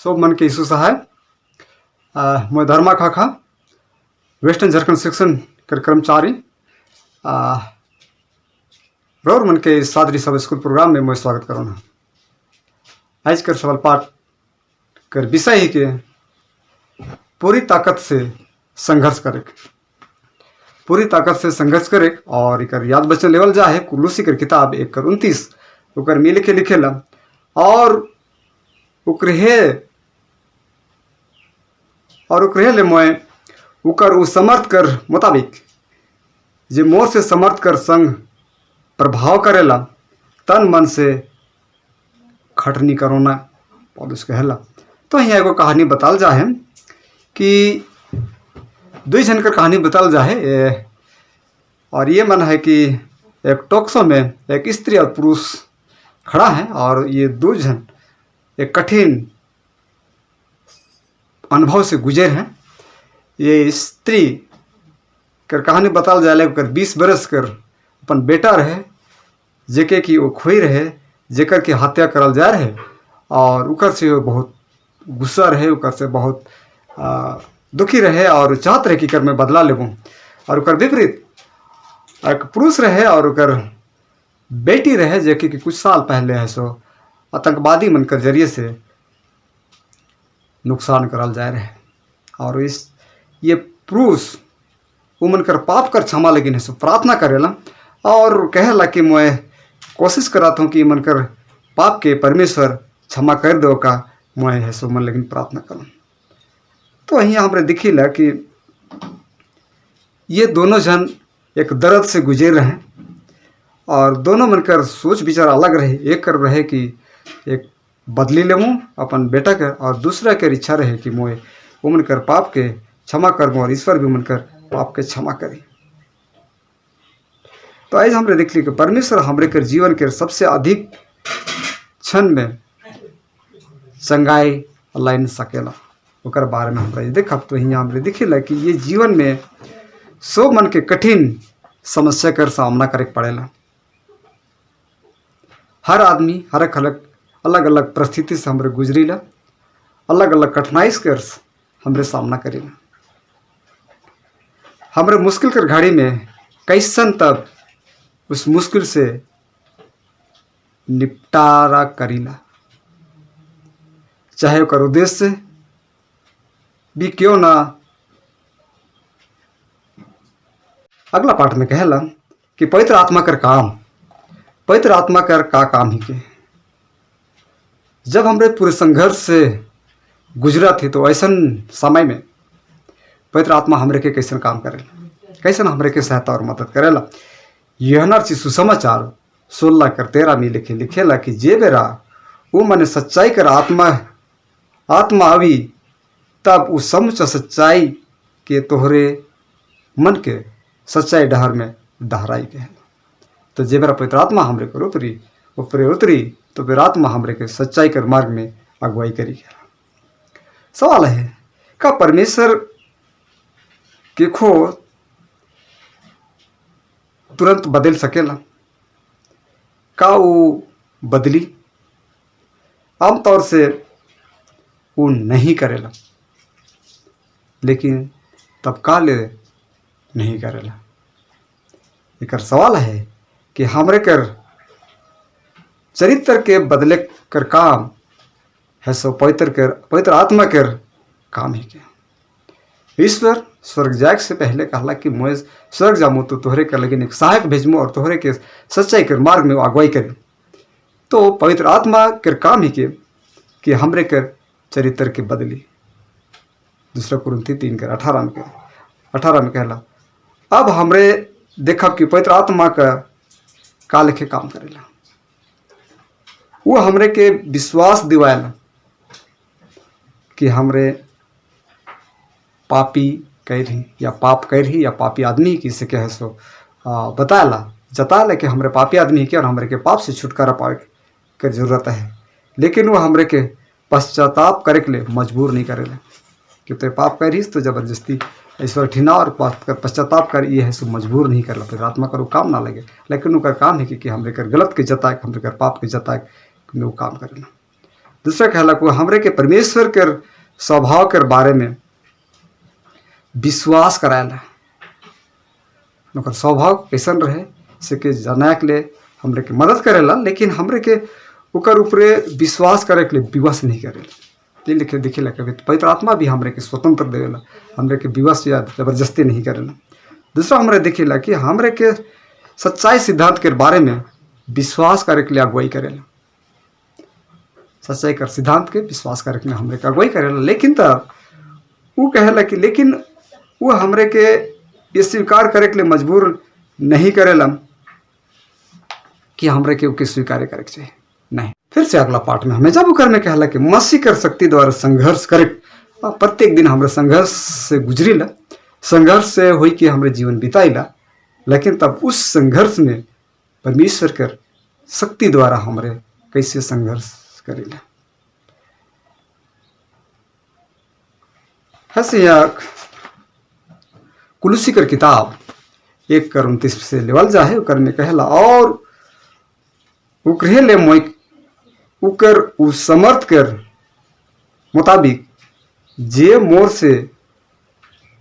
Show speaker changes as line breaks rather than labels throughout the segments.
सब मन के यीशु सहाय मैं धर्मा खाखा वेस्टर्न झारखंड सेक्शन कर कर्मचारी रोर मन के सादरी सब स्कूल प्रोग्राम में मैं स्वागत करूँ। आज कर सवाल पाठ कर विषय ही के पूरी ताकत से संघर्ष करे, पूरी ताकत से संघर्ष करे। और एक याद बचन लेवल जा है कुलूसी कर किताब 1:29 उकर मिल के लिखेला और उकरे ले मैं उकर उ समर्थ कर मुताबिक जे मोर से समर्थ कर संग प्रभाव करेला तन मन से खटनी करोना पौलुस कहला। तो यहाँ एगो कहानी बताल जा है कि दो जन कर कहानी बताल जा है और ये मन है कि एक टॉक्सो में एक स्त्री और पुरुष खड़ा है और ये दो जन एक कठिन अनुभव से गुजर हैं। ये स्त्री कर कहानी बताल जाए कर 20 बरस कर अपन बेटा रहे जेके कि वो खोई रहे जेकर की हत्या करल जा रहे और उकर से वो बहुत गुस्सा रहे, उकर से बहुत दुखी रहे और चाहत रहे कि कर मैं बदला लेबूँ। और उकर विपरीत एक पुरुष रहे और उकर बेटी रहे जेके कि कुछ साल पहले है सो आतंकवादी मन कर जरिए से नुकसान करल जाए रहे। और ये पुरुष उमन कर पाप कर क्षमा लगिन है सो प्रार्थना करेला और कहेला कि मैं कोशिश कराता हूँ कि मन कर पाप के परमेश्वर क्षमा कर दो का मैं है सो मन लेकिन प्रार्थना करूँ। तो यहाँ हमारे दिखीला कि ये दोनों जन एक दर्द से गुजर रहे हैं और दोनों मन कर सोच विचार अलग रहे। एक कर रहे कि एक बदली लेवूँ अपन बेटा के और दूसरा के इच्छा रहे कि मोए उमन कर पाप के क्षमा करबूँ और ईश्वर भी उमन कर पाप के क्षमा करे। तो आज हमरे देख ली कि परमेश्वर हमरे कर जीवन के सबसे अधिक क्षण में संगाई लाइन सकेला ओकर बारे में हमरा देखब। तो यहाँ हमरे दिखेला कि ये जीवन में सब मन के कठिन समस्या कर सामना करे पड़ेला। हर आदमी हर अलग अलग परिस्थिति से हमरे गुजरीला, अलग अलग कठिनाई कर हमरे सामना करेला। हमरे मुश्किल कर घड़ी में कैसन तब उस मुश्किल से निपटारा करीला, चाहे ओकर उद्देश्य भी क्यों ना। अगला पाठ में कहला कि पवित्र आत्मा कर काम, पवित्र आत्मा कर का काम ही के जब हमरे पूरे संघर्ष से गुजरा थे तो ऐसा समय में पवित्र आत्मा हमरे के कैसन काम करेला, कैसन हमरे के सहायता और मदद करेला। यूहन्ना रचित सुसमाचार 16:13 में लिखेला कि जे बेरा वो मने सच्चाई कर आत्मा आवी तब उस समुच सच्चाई के तोहरे मन के सच्चाई डहर में डहराई के। तो जे बेरा पवित्र आत्मा हमरे कर उतरी तो फिर आत्मा हमरे के सच्चाई कर मार्ग में अगुवाई करी। सवाल है का परमेश्वर के खो तुरंत बदल सकेला? का वो बदली? आमतौर से वो नहीं करेला, लेकिन तब का ले नहीं करेला। एक सवाल है कि हमरे कर चरित्र के बदले कर काम है सो पवित्र आत्मा कर काम ही के। ईश्वर स्वर्ग जाए से पहले कहला कि मैं स्वर्ग जामू तो तोहरे कर लेकिन एक सहायक भेजमू और तोहरे के सच्चाई कर मार्ग में अगुवाई करे। तो पवित्र आत्मा कर काम ही के कि हमरे कर चरित्र के बदली। 2 कुरिन्थी 3:18 में कहला अब हमरे देखब कि पवित्र आत्मा का लिखे काम करेला। वो हमरे के विश्वास दिवाएला कि हमरे पापी कही या पाप कही या पापी आदमी की से कहे सो बताला जताला कि हमरे पापी आदमी के और हमरे के पाप से छुटकारा पावे के जरूरत है। लेकिन वो हमरे के पश्चाताप करे के लिए मजबूर नहीं करेला कि तो पाप करीस तो जबरदस्ती ईश्वर ठिना और पश्चाताप कर ये है सो मजबूर नहीं करला। फिर आत्मा कर वो काम ना लगे, लेकिन उनका काम है कि हमरे कर गलत के जताए हमरे कर पाप के जताए वो काम करेला। दूसरा कहला को हमरे के परमेश्वर के स्वभाव के बारे में विश्वास कराएला, ओकर स्वभाव कैसन रहे से के जाने के लिए हमरे के मदद करेला, लेकिन हमरे के ओकर ऊपरे विश्वास करे के लिए विवश नहीं करेला। ये लिखे दिखेला कभी पवित्र आत्मा भी हमरे के स्वतंत्र देवेला, हमरे के विवश या जबरदस्ती नहीं करेला। दूसरा हमरे दिखेला कि हमरे के सच्चाई सिद्धांत के बारे में विश्वास करे के लिए अगुवाई करेला, सच्चाई कर सिद्धांत के विश्वास करे के लिए हमरे के अगुवाई करेला। लेकिन तब वो कहेला कि लेकिन वो हमरे के ये स्वीकार करे के लिए मजबूर नहीं करेला कि हमरे के ओके स्वीकार करे के चाहिए, नहीं। फिर से अगला पार्ट में हमें जब ओकर में कहला कि मसीह कर शक्ति द्वारा संघर्ष करे, प्रत्येक दिन हमरे संघर्ष से गुजरीला, संघर्ष से हुई कि हमरे जीवन बिताइला, लेकिन तब उस संघर्ष में परमेश्वर कर शक्ति द्वारा हमरे कैसे संघर्ष करेला। ऐसे कुलुसी कर किताब 1:29 से लेवल जा है, ओकर में कहला और उकरे ले मोय उकर उ समर्थ कर मुताबिक जे मोर से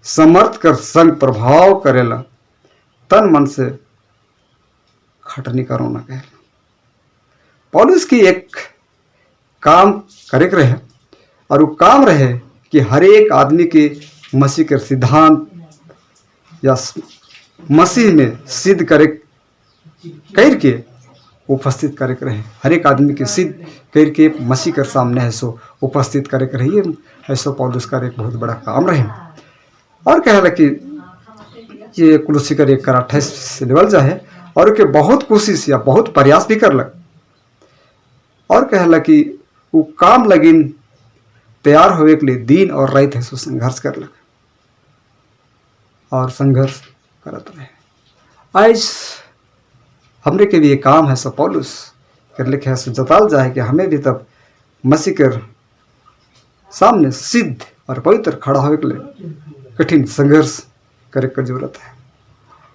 समर्थ कर संग प्रभाव करेला तन मन से खटनी करो ना कहे। पौलुस की एक काम करे के रहे और वो काम रहे कि हर एक आदमी के मसीह के सिद्धांत या मसीह में सिद्ध करे करके उपस्थित करे के रहे, हर एक आदमी के सिद्ध करके मसीह के सामने है सो उपस्थित करे के रहिए, ऐसा पौलुस का एक बहुत बड़ा काम रहे। और कहला कि ये कुलुसी कर 1:28 से लेवल जा है और के बहुत कोशिश या बहुत प्रयास भी करलक और कहला कि वो काम लगिन तैयार होवे के लिए दिन और रात है सो संघर्ष करलक और संघर्ष करत रहे। आज हमरे के भी ये काम है सो पौलुस कर लिखे है सो जताल जाए कि हमें भी तब मसीह कर सामने सिद्ध और पवित्र खड़ा होवे के लिए कठिन संघर्ष करे की जरूरत है।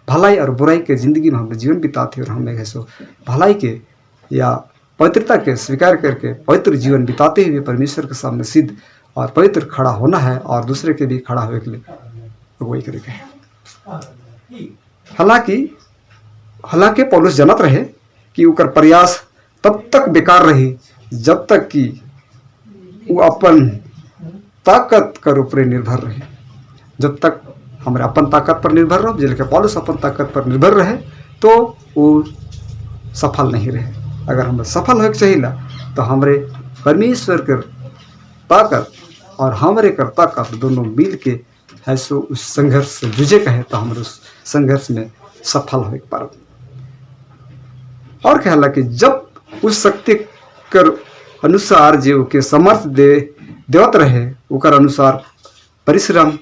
भलाई और बुराई के जिंदगी में हम जीवन बिताते और हमें है सो भलाई के या पवित्रता के स्वीकार करके पवित्र जीवन बिताते हुए परमेश्वर के सामने सिद्ध और पवित्र खड़ा होना है और दूसरे के भी खड़ा होने के लिए अगुवाई करेंगे। हालांकि पौलुस जानत रहे कि उकर प्रयास तब तक बेकार रही जब तक कि वो अपन ताकत कर ऊपर निर्भर रहे। जब तक हमारे अपन ताकत पर निर्भर रहो, जिनके पौलुस अपन ताकत पर निर्भर रहे तो वो सफल नहीं रहे। अगर हम सफल हो चाहिए तो हमारे परमेश्वर कर ताकत और हमारे कर ताकत दोनों मिल के है सो उस संघर्ष से जुझे कहे तो हमारे उस संघर्ष में सफल हो पार। और कहला कि जब उस शक्ति कर अनुसार जो के समर्थ देवत रहे उकर अनुसार परिश्रम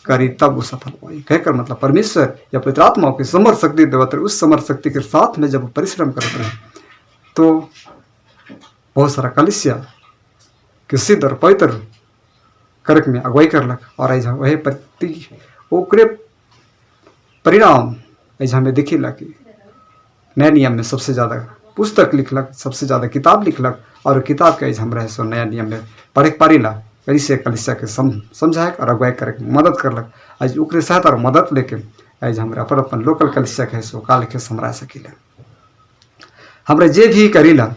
करी तब वो सफल हुई। कहकर मतलब परमेश्वर या पवित्र आत्मा के समर्थ शक्ति देवत रहे, उस समर्थ शक्ति के साथ में जब परिश्रम करते रहे तो बहुत सारा कलिसिया के सिद्ध और पवित्र करक में अगुवाई करलक और ऐसा वही प्रति ओकरे परिणाम ऐसा हमें दिखेला कि नया नियम में सबसे ज़्यादा पुस्तक लिखलक, सबसे ज़्यादा किताब लिखलक और किताब के ऐसा हम रहे सो नया नियम में पढ़े पारिला कैसे कलिसिया के समझाए और अगुवाई करे मदद करलक। आज ओकरे सहायता और मदद लेके आज हमारे अपन अपन लोकल कलिसिया के सो का लिखे समरा सकीला। हमरा जे भी करीला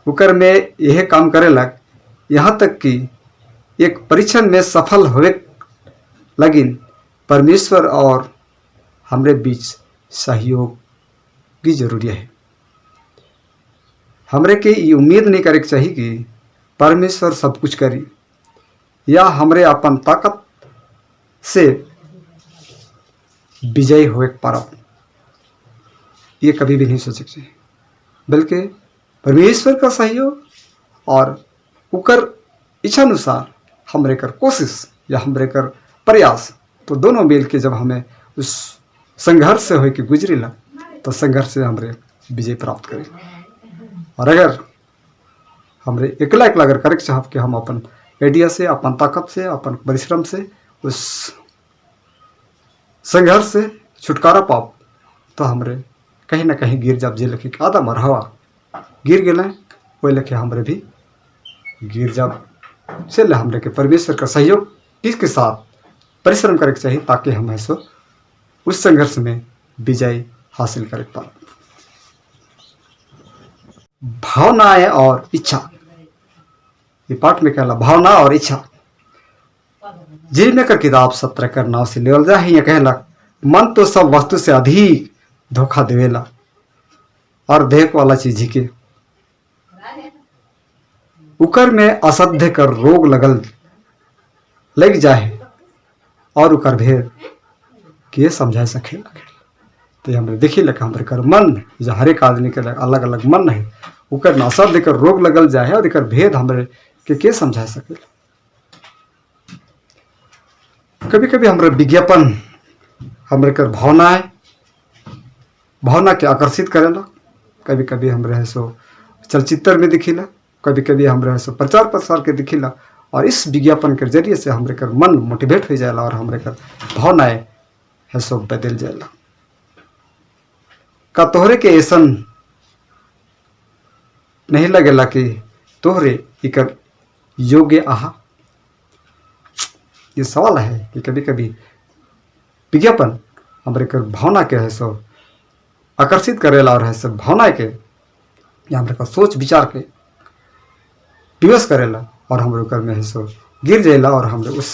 ओकर में यह काम करेलक यहाँ तक कि एक परीक्षण में सफल होवे लगिन परमेश्वर और हमरे बीच सहयोग की जरूरी है। हमरे के ये उम्मीद नहीं करे के चाहिए कि परमेश्वर सब कुछ करी या हमरे अपन ताकत से विजयी होए पारब, ये कभी भी नहीं सोचे चाहिए, बल्कि परमेश्वर का सहयोग और उकर इच्छा अनुसार हमरे कर कोशिश या हमरे कर प्रयास तो दोनों मिल के जब हमें उस संघर्ष से होके गुजरेला तो संघर्ष से हमरे विजय प्राप्त करें। और अगर हमरे एकला अगर करे चाहब कि हम अपन आइडिया से, अपन ताकत से, अपन परिश्रम से उस संघर्ष से छुटकारा पाओ तो हमरे कहीं ना कहीं गिर जाब। जे लखे आधा मरहवा गिर गए वही लखे हमरे भी गिर जब से हमरे के परमेश्वर का सहयोग किसके साथ परिश्रम करे के चाहिए ताकि हम ऐसो उस संघर्ष में विजय हासिल कर पा। भावनाएं और इच्छा, ये पाठ में कहला भावना और इच्छा जिनमें कर किताब 17 से लेवल जा है। कहला मन तो सब वस्तु से अधिक धोखा देवेला और देख वाला चीज ही के उकर में असध्य कर रोग लग जाए और उकर भेद के समझा सके। तो हमरे देखी लगा हमरे कर मन जो हर एक आदमी के अलग अलग मन है उकर में असध्य कर रोग लगल जाए और इकर भेद हमरे के समझा सके। कभी कभी हमरे विज्ञापन हमरे कर भावना के आकर्षित करेला। कभी कभी हमरे है सो चलचित्र में दिखीला, कभी कभी हमरे है सो प्रचार प्रसार के दिखीला और इस विज्ञापन के जरिए से हमरे कर मन मोटिवेट हो जाएला और हमरे कर भावनाएं है सो बदल जाएला। का तोहरे के ऐसन नहीं लगेला कि तोहरे इकर योग्य आहा? ये सवाल है कि कभी कभी विज्ञापन हमरे कर भावना के है सो आकर्षित करेला और है सब भावना के या हमरे का सोच विचार के विवश करेला और हमरे उकर में है सो गिर जाएला और हमरे उस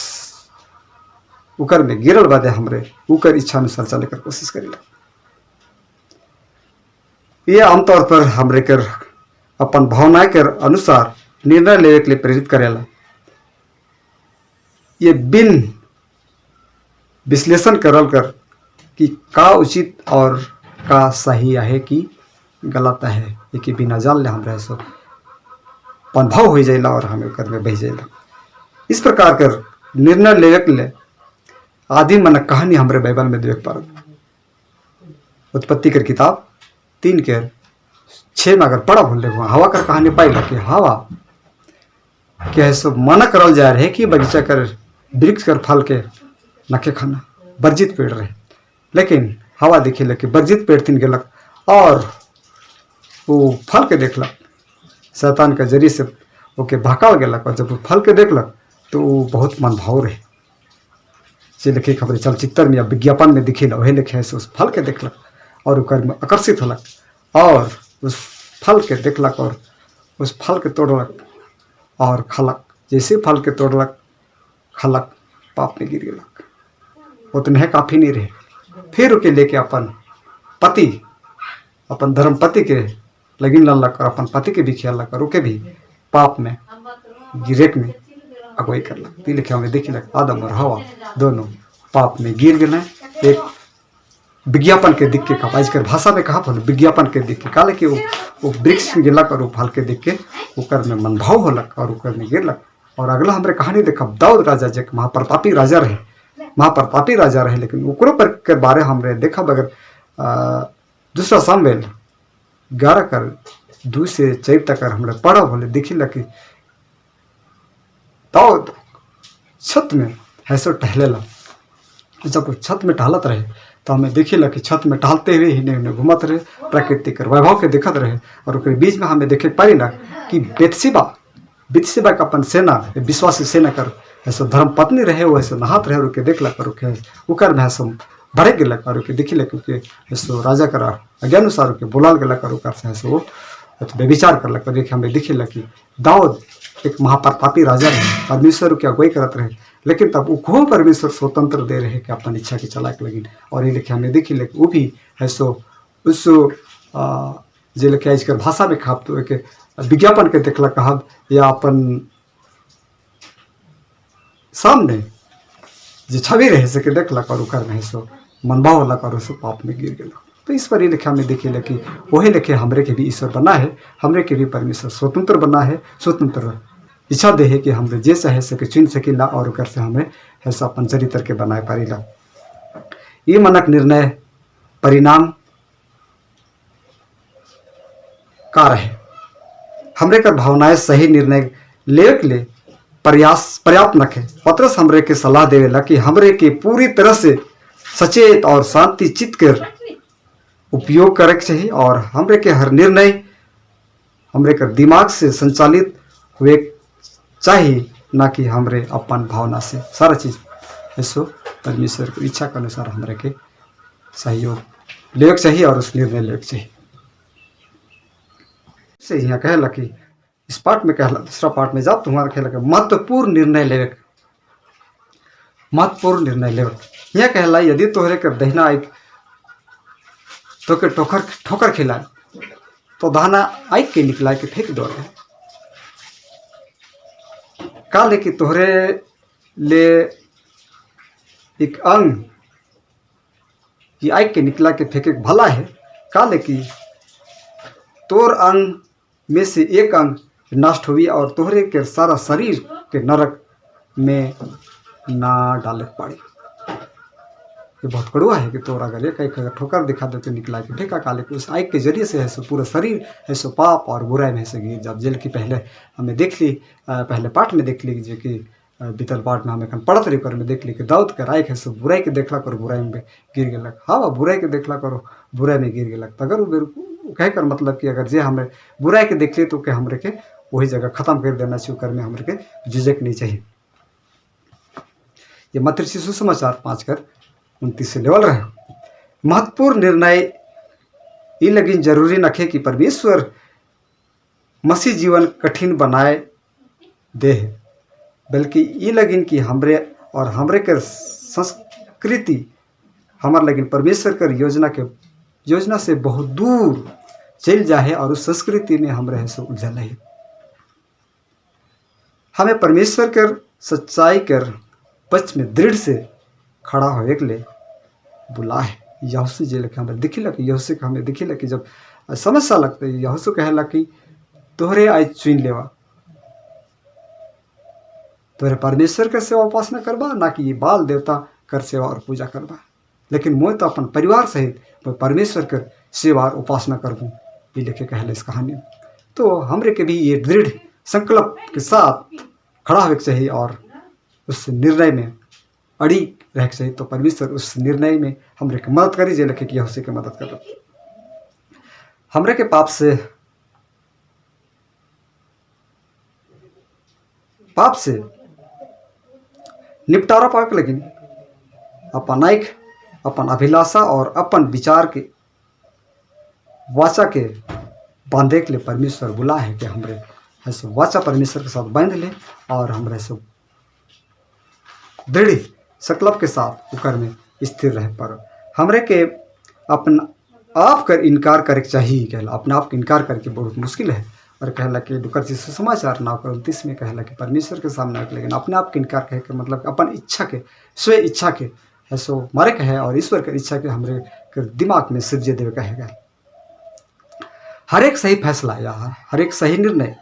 उकर में गिरल बादे हमरे उकर इच्छा अनुसार चले कर कोशिश करेला। ये आमतौर पर हमरे कर अपन भावना के अनुसार निर्णय लेवे के लिए प्रेरित करेला। ये बिन विश्लेषण करल कर कि का उचित और का सही है कि गलत है, ये कि बिना जान ले हमरे सो अनुभव हो जाएला और हमें कर में बह जाएला। इस प्रकार कर निर्णय लेवे के लिए आदि मन कहानी हमरे बाइबल में देख पा। उत्पत्ति कर किताब 3:6 में अगर पढ़ा भूल देखो हवा कर कहानी पाइला कि हवा क्या है सब मना करल जा रहे कि बगीचा कर वृक्ष कर फल के नखे खाना वर्जित पेड़ रहे, लेकिन हवा देखी लग कि वर्जित पेड़ तीन गेलक और वो फल के देखलक, शैतान के जरिए से ओके भकाल गेलक और जब वो फल के देखलक तो वो बहुत मन भाव रहे। जे लिखे खबर चलचित्र में या विज्ञापन में दिखी वही लिखे से उस फल के देखलक और ओकर में आकर्षित होलक और उस फल के देखलक और उस फल के तोड़लक और खलक। जैसे फल के तोड़लक खलक पाप में गिर गेलक। उतने काफ़ी नहीं रहे, फिर उके लेके अपन पति अपन धर्म पति के लगिन ललक और अपन पति के भी खेलक और उके भी पाप में गिरेक में अगुवाई करलक। ती लिखे हमें देखिलक आदम और हवा दोनों पाप में गिर गए। एक विज्ञापन के दिख के कहा इसकर भाषा में कहा बोले विज्ञापन के दिख के काले कि वो वृक्ष में गिरलक और वो फल के दिख के उकर में मनभाव होलक और उकर में गिरलक। और अगला हमरे कहानी देखब दाऊद राजा जे महाप्रतापी राजा रहे, लेकिन ओकरो पर के बारे हमरे देखब अगर दूसरा सामवेल 11:2 से 4 तक हमरे पढ़ब बोले देखी लग कि दाऊद छत में ऐसो टहलेला। जब वो छत में टहलत रहे तो हमें देखी लग कि छत में टहलते हुए हिने हिने घूमत रहे, प्राकृतिक वैभव के देखत रहे और उसके बीच में हमें देखे पारी ना कि बेतसिबा का अपन सेना विश्वासी सेना कर ऐसा धर्म पत्नी रहे वो ऐसे नहात रहे और उके देखलक और उके उकर में ऐसा बढ़े गेलक और उके देखी लग उके ऐसो राजा कर आज्ञानुसार उके बुलाल गेलक और उकर से ऐसे वो व्यभिचार करलक। और देखे हमें देखी लग कि दाऊद एक महाप्रतापी राजा रहे, परमेश्वर के अगुवाई करत रहे, लेकिन तब उको परमेश्वर स्वतंत्र दे रहे कि अपन इच्छा की चलाक लगिन। और ये लिखे हमें देखी लग वो भी है सो उस जे लिखे इसके भाषा में खाप तो एक विज्ञापन के देखला कहब या अपन सामने जो छवि रहे से के देखलक और उकर में सो मनभाव होलक और उसो पाप में गिर गेलक। तो इस पर ये लिखे हमें देखी लग कि वही लिखे हमरे के भी ईश्वर बना है, हमरे के भी परमेश्वर स्वतंत्र बना है, स्वतंत्र इच्छा दे है कि हमरे जे चाहे सके चुन सकीला और उकर से हमें ऐसा अपन चरित्र के बनाए पारीला। ये मनक निर्णय परिणाम का रहे हमरे कर भावनाएं सही निर्णय ले के लिए प्रयास पर्याप्त न है। पत्रस हमरे के सलाह देवेला कि हमरे के पूरी तरह से सचेत और शांति चित्त कर उपयोग करे चाहिए और हमरे के हर निर्णय हमरे कर दिमाग से संचालित हुए चाहिए, ना कि हमरे अपन भावना से। सारा चीज़ ऐसो परमेश्वर की इच्छा के अनुसार हमरे के सहयोग लेवे चाहिए और उस निर्णय लेवे चाहिए। से यहाँ कहला कि इस पार्ट में कहला, दूसरा पार्ट में जब तुम्हारा कहला कि महत्वपूर्ण निर्णय लेवे, महत्वपूर्ण निर्णय लेवे। यह कहला यदि तोहरे के दहिना आइक तो के ठोकर खिलाए तो दाना आइक के निकला के फेंक दो रहे का, लेकि तोहरे ले एक अंग ये आइक के निकला के फेंके भला है का, लेकि तोर अंग में से एक अंग नष्ट हुई और तोहरे के सारा शरीर के नरक में ना डाले पड़े। ये बहुत कड़वा है कि तोर अगर एक एक ठोकर दिखा दे तो निकला के फेंका काले को उस आइक के जरिए से है सो पूरा शरीर है सो पाप और बुराई में से गिर जब जेल की पहले हमें देख ली, पहले पाठ में देख ली जो कि बीतल पाठ में हमें पढ़त रही कर में देख ली कि दाऊद के आइक है सो बुराई के देखला करो बुराई में गिर गेलक। हाँ बुराई के देखला करो बुराई में गिर गेलक। अगर वो कह कर मतलब कि अगर जे हमें बुराई के देख ली तो के हमरे के वही जगह खत्म कर देना चाहिए, कर में हमरे के झिझक नहीं चाहिए। ये मत्ती सुसमाचार 5:29 से लेवल रहे। महत्वपूर्ण निर्णय ये लगिन जरूरी नखे कि परमेश्वर मसीह जीवन कठिन बनाए दे है, बल्कि ये लगिन कि हमरे और हमरे के संस्कृति हमार लगिन परमेश्वर कर योजना से बहुत दूर चल जाए और उस संस्कृति में हम रहे सो उलझल है। हमें परमेश्वर कर सच्चाई कर पक्ष में दृढ़ से खड़ा होए के लिए बुला है। यहोशू जे लगे हमें दिखी लगे, यहोशू के हमें दिखी लगे जब समस्या लगता है यहोशू कहला कि तोहरे आज चुन लेवा, तोहरे परमेश्वर के सेवा उपासना करबा, ना कि ये बाल देवता कर सेवा और पूजा करबा, लेकिन मैं तो अपन परिवार सहित मैं परमेश्वर कर सेवा और उपासना करबूँ, ये लिखे कहले इस कहानी में। तो हमरे के भी ये दृढ़ संकल्प के साथ खड़ा होना चाहिए और उस निर्णय में अड़ी रह चाहिए। तो परमेश्वर उस निर्णय में हमरे के मदद करी, जे लिखे कि यहोशू के मदद कर हमरे के पाप से निपटारा पाक, लेकिन अपन आइक अपन अभिलाषा और अपन विचार के वाचा के बांधे के लिए परमेश्वर बुला है कि हमरे ऐसे वाचा परमेश्वर के साथ बांध ले और हमरे से दृढ़ संकल्प के साथ उकर में स्थिर रह पर हमरे के अपन आप कर इनकार करे चाहिए। कहला अपने आप के इनकार करके बहुत मुश्किल है और कहला कि दुकर सुसमाचार 9:29 में कहला कि परमेश्वर के सामने लेकिन अपने आप के इनकार कहे के मतलब अपन इच्छा के स्व इच्छा के है सो मारे कहे और ईश्वर के इच्छा के हमरे के दिमाग में सिरजे देवे कहेगा। हर एक सही फैसला या हर एक सही निर्णय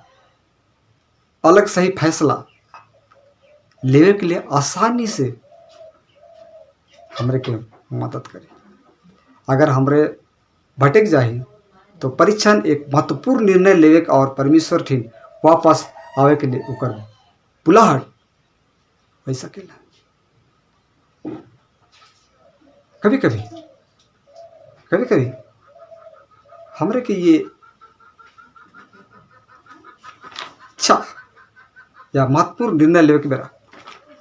अलग सही फैसला लेवे के लिए आसानी से हमरे के मदद करे। अगर हमरे भटक जाए तो परीक्षण एक महत्वपूर्ण निर्णय लेवे और परमेश्वर ठीक वापस आवे के लिए उकर बुलाहट हो सकेला। कभी कभी हमरे के ये इच्छा या महत्वपूर्ण निर्णय लेवे के बेरा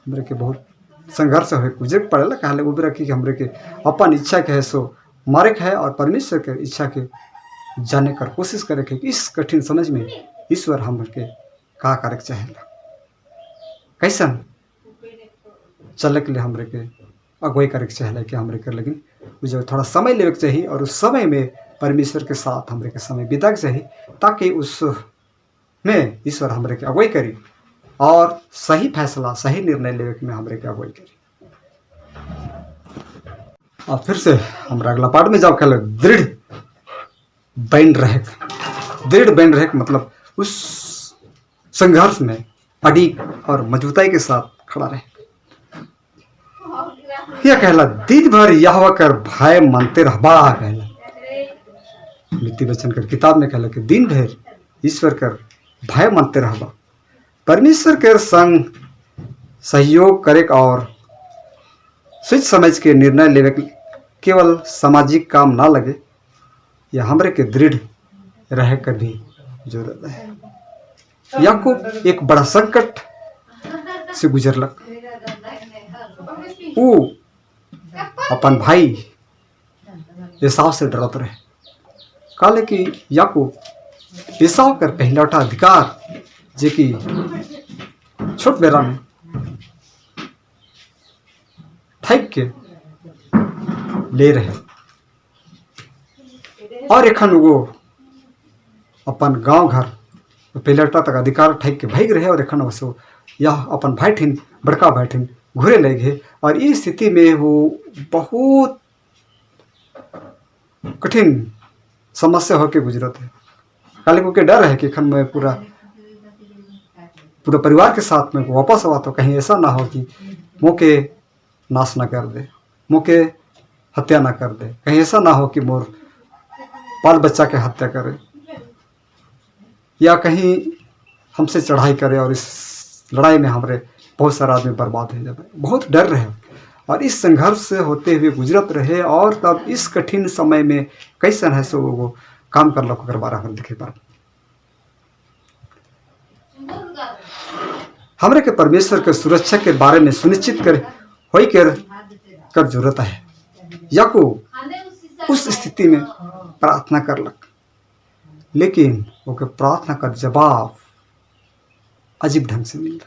हमरे के बहुत संघर्ष हो गुजर पड़ेला। कहले वो बेरा कि हमरे के अपन इच्छा के है सो मारे के है और परमेश्वर के इच्छा के जाने कर कोशिश करे के इस कठिन समझ में ईश्वर हमरे के का करे के चाहेला, कैसन चले के लिए हमरे के अगुवाई करे के चाहेला कि हमरे के लेकिन जो थोड़ा समय लेवे के चाहिए और उस समय में परमेश्वर के साथ हमरे के समय बिता के चाहिए ताकि उस में ईश्वर हमरे के अगुवाई करी और सही फैसला सही निर्णय लेवे के में हमरे के अगुवाई करी। और फिर से हमरा अगला पार्ट में जाओ कहले दृढ़ बन रहे मतलब उस संघर्ष में अड़िग और मजबूताई के साथ खड़ा रहे। यह कहला दिन भर यहोवा कर भय मानते रहबा। कहला नीति वचन कर किताब में कहला कि दिन भर ईश्वर कर भय मानते रहबा, परमेश्वर के संग सहयोग करे और सोच समझ के निर्णय लेवे केवल सामाजिक काम ना लगे, यह हमरे के दृढ़ रह कर भी जरूरत है। याकूब एक बड़ा संकट से गुजरलक। वो अपन भाई एसाव से डरत रहे। कहले कि याकूब एसाव कर पहलौठा अधिकार जे कि छोट बेरा में ठैक के ले रहे और एखन वो अपन गांव घर पहलौठा तक अधिकार ठैक के भाग रहे और एखन वो यह अपन भाई ठिन बड़का भाई ठिन घुरे लगे और इस स्थिति में वो बहुत कठिन समस्या होके गुजरत है। काले को के डर है कि खन में पूरा परिवार के साथ में वापस आवा तो कहीं ऐसा ना हो कि मोके नाश ना कर दे, मोके हत्या ना कर दे, कहीं ऐसा ना हो कि मोर बाल बच्चा के हत्या करे या कहीं हमसे चढ़ाई करे और इस लड़ाई में हमारे बहुत सारा आदमी बर्बाद हो जाए। बहुत डर रहे और इस संघर्ष से होते हुए गुजरत रहे और तब इस कठिन समय में कैसन है सो वो काम कर लो अगर बारह हम दिखे पर हमरे के परमेश्वर के सुरक्षा के बारे में सुनिश्चित कर होई कर जरूरत है। याकूब उस स्थिति में प्रार्थना करलक, लेकिन ओके प्रार्थना का जवाब अजीब ढंग से मिल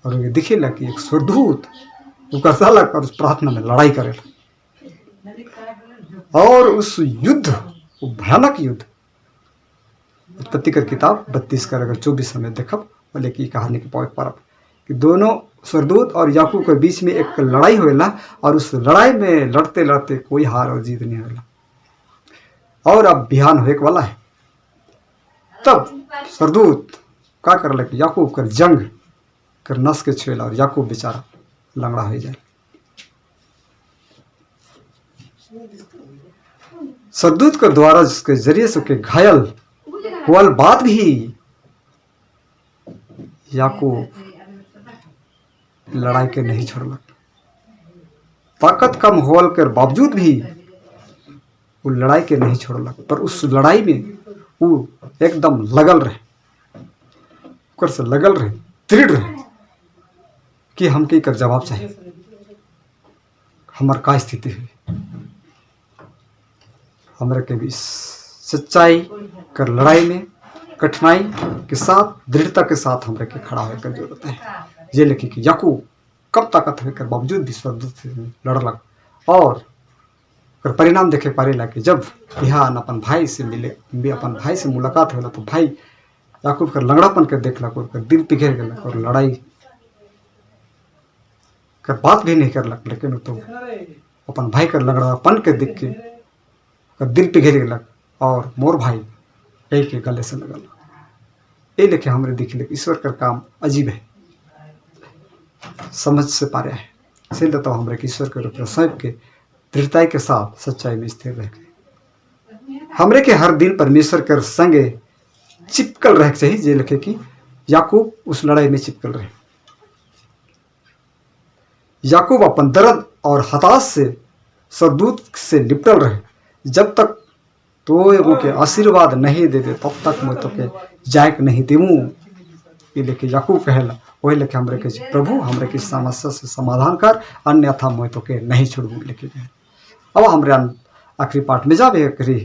और उन्हें दिखेला कि एक स्वर्गदूत उकसालक और उस प्रार्थना में लड़ाई करेला और उस युद्ध, वो भयानक युद्ध, उत्पत्ति कर किताब 32 कर अगर 24 में देखब बोले कि कहानी के पॉइंट पर कि दोनों स्वर्गदूत और याकूब के बीच में एक लड़ाई होएला और उस लड़ाई में लड़ते लड़ते कोई हार और जीत नहीं होएला और अब बिहान होए वाला है। तब स्वर्गदूत का करला कि याकूब कर जंग कर नस के छुएला और याकूब बेचारा लंगड़ा हो जाए। स्वर्गदूत के द्वारा जिसके जरिए से के घायल हुआ बात भी याकूब लड़ाई के नहीं छोड़लक। ताकत कम होल के बावजूद भी वो लड़ाई के नहीं छोड़लक, पर उस लड़ाई में वो एकदम लगल रहे, से लगल रहे, दृढ़ रहे कि हमके कर जवाब चाहिए, हमार का स्थिति है, हमारे के भी सच्चाई कर लड़ाई में कठिनाई के साथ दृढ़ता के साथ हमारे के खड़ा होकर जरूरत है। ये लिखी कि याकूब कम ताकत होकर बावजूद भी स्वर्गदूत से लड़लक और कर परिणाम देखे पारेला कि जब बिहान अपन भाई से मिले, अपन भाई से मुलाकात होला तो भाई याकूब कर लंगड़ापन के देखलक और कर दिल पिघल गलक और लड़ाई कर बात भी नहीं करलक, लेकिन तो अपन भाई कर लंगड़ापन के देख के कर दिल पिघल गलक और मोर भाई यही के गले से लगल। ये लेके हमरे दिखले ईश्वर का काम अजीब है, समझ से पारे है। इसलिए तो हमरे ईश्वर के रूप में के दृढ़ताई के साथ सच्चाई में स्थिर रह गए। हमरे के हर दिन परमेश्वर के संगे चिपकल रह चाहिए। जे लिखे कि याकूब उस लड़ाई में चिपकल रहे। याकूब अपन दर्द और हताश से स्वर्गदूत से लिपटल रहे। जब तक तो एगो के आशीर्वाद नहीं दे दे तब तक मैं तो के जायक नहीं देवूँ। ये लेके याकूब कहला, वही लेके हमरे के प्रभु हमरे की समस्या से समाधान कर, अन्यथा मैं तो के नहीं छोड़ू लेके गए। अब हमरे आखिरी पार्ट में जावे करी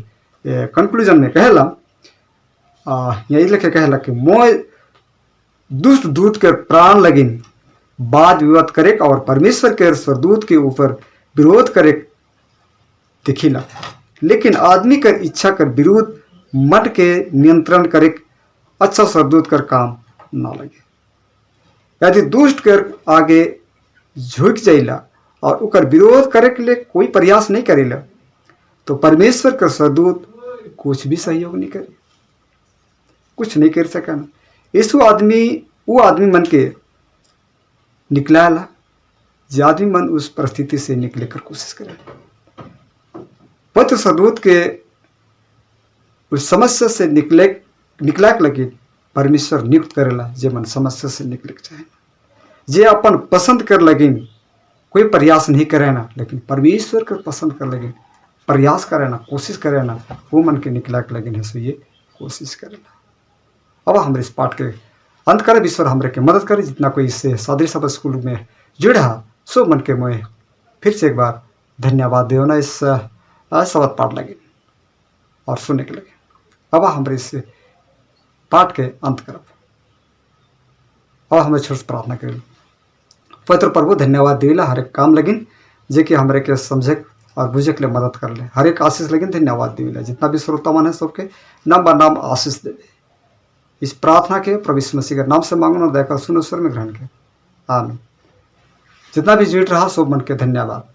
कंक्लूजन में कहला यही लेके कहला कि मोय दुष्ट दूत के प्राण लगिन वाद विवाद करे और परमेश्वर के स्वर्गदूत के ऊपर विरोध करे दिखिला, लेकिन आदमी कर इच्छा कर विरोध मन के नियंत्रण करे अच्छा स्वर्गदूत कर काम ना लगे। यदि दुष्ट कर आगे झुक जाइला और उकर विरोध करे के लिए कोई प्रयास नहीं करेला तो परमेश्वर का स्वर्गदूत कुछ भी सहयोग नहीं करे, कुछ नहीं कर सका। यीशु आदमी वो आदमी मन के निकलाला जो आदमी मन उस परिस्थिति से निकले कर कोशिश करे। पत्र स्वर्गदूत के उस समस्या से निकला के लगे परमेश्वर नियुक्त करेला जे मन समस्या से निकले चाहे, जे अपन पसंद कर लगे कोई प्रयास नहीं करे ना, लेकिन परमेश्वर कर पसंद कर लगे प्रयास करे ना, कोशिश करे ना, वो मन के निकला के लगे है सो ये कोशिश करेला। अब हम इस पाठ के अंत करे ईश्वर हमरे के मदद करे। जितना कोई इससे सादरी सभा स्कूल में जुड़ा सो मन के मैं फिर से एक बार धन्यवाद देव ना इस शब्द पाठ लगे और सुनने के लगे। अब हमारे इस पाठ के अंत करब। अब हमें छोट से प्रार्थना करें। पवित्र प्रभु धन्यवाद देला हर एक काम लगिन जे कि हमरे के समझे और बुझे के लिए मदद कर ले। हर एक आशीष लगिन धन्यवाद देला। जितना भी श्रोता मन है सबके नाम ब नाम आशीष दे। इस प्रार्थना के प्रभु यीशु मसीह के नाम से मांगो और दया कर सुनो स्वर में ग्रहण के आमीन। जितना भी जुड़ रहा सब मन के धन्यवाद।